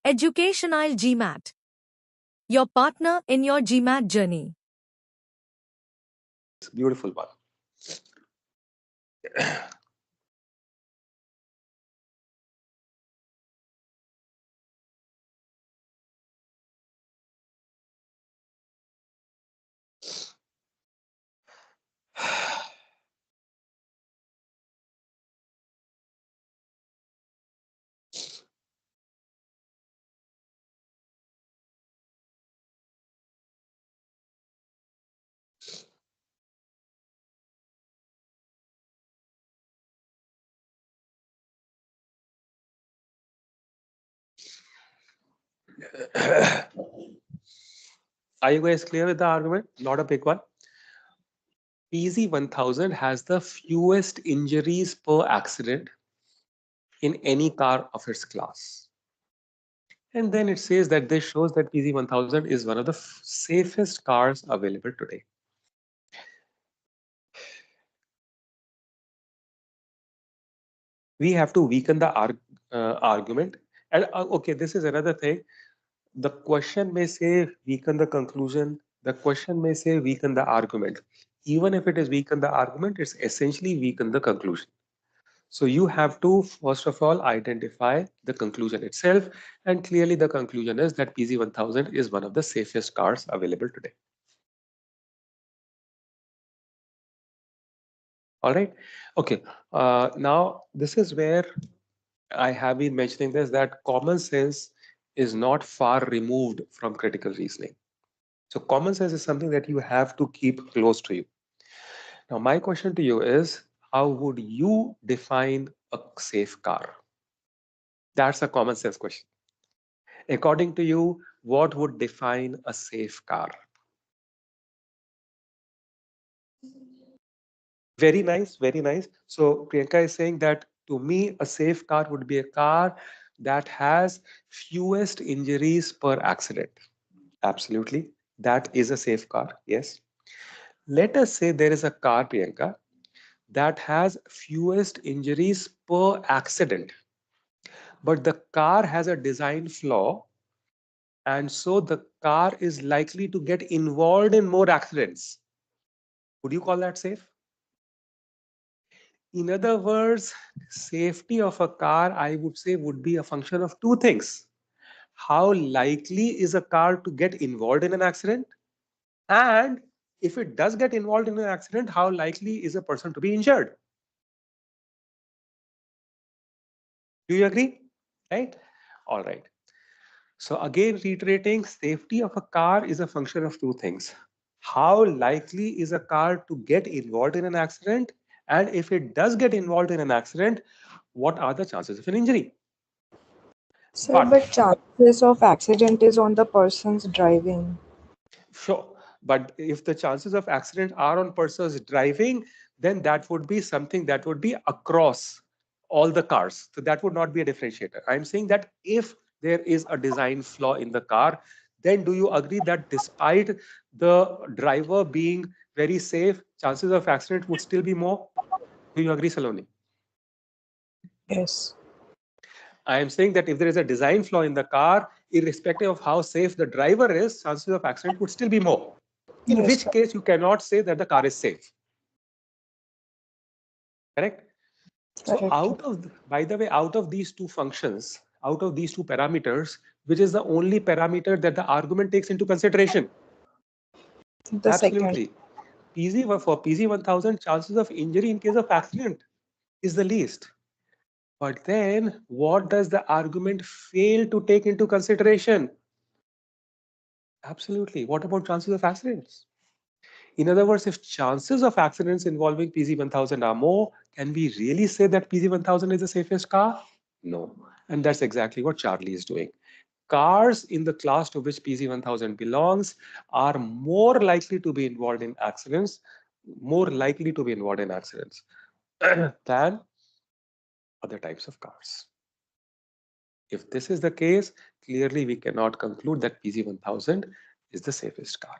Educational GMAT. Your partner in your GMAT journey. It's a beautiful one. Are you guys clear with the argument? Not a big one. PZ1000 has the fewest injuries per accident in any car of its class. And then it says that this shows that PZ1000 is one of the safest cars available today. We have to weaken the argument. And okay, this is another thing. The question may say weaken the conclusion. The question may say weaken the argument. Even if it is weaken the argument, it's essentially weaken the conclusion. So you have to, first of all, identify the conclusion itself. And clearly the conclusion is that PZ1000 is one of the safest cars available today. All right. Okay. Now, this is where I have been mentioning this, that common sense is not far removed from critical reasoning. So common sense is something that you have to keep close to you. Now, my question to you is, how would you define a safe car? That's a common sense question. According to you, what would define a safe car? Very nice, very nice. So Priyanka is saying that to me, a safe car would be a car that has fewest injuries per accident. Absolutely. That is a safe car. Yes. Let us say there is a car, Priyanka, that has fewest injuries per accident, but the car has a design flaw, and so the car is likely to get involved in more accidents. Would you call that safe? In other words, safety of a car, I would say, would be a function of two things. How likely is a car to get involved in an accident? And if it does get involved in an accident, how likely is a person to be injured? Do you agree? Right? All right. So again, reiterating, safety of a car is a function of two things. How likely is a car to get involved in an accident? And if it does get involved in an accident, what are the chances of an injury? Sir, but chances of accident is on the person's driving. Sure. But if the chances of accident are on persons driving, then that would be something that would be across all the cars. So that would not be a differentiator. I'm saying that if there is a design flaw in the car, then do you agree that despite the driver being very safe, chances of accident would still be more? Do you agree, Saloni? Yes. I am saying that if there is a design flaw in the car, irrespective of how safe the driver is, chances of accident would still be more. In Yes, which sir. case you cannot say that the car is safe. Correct? So Correct. by the way, out of these two functions, out of these two parameters, which is the only parameter that the argument takes into consideration? The second. Absolutely. For PZ1000, chances of injury in case of accident is the least. But then what does the argument fail to take into consideration? Absolutely. What about chances of accidents? In other words, if chances of accidents involving PZ1000 are more, can we really say that PZ1000 is the safest car? No. And that's exactly what Charlie is doing. Cars in the class to which PZ1000 belongs are more likely to be involved in accidents, than other types of cars. If this is the case, clearly we cannot conclude that PZ1000 is the safest car.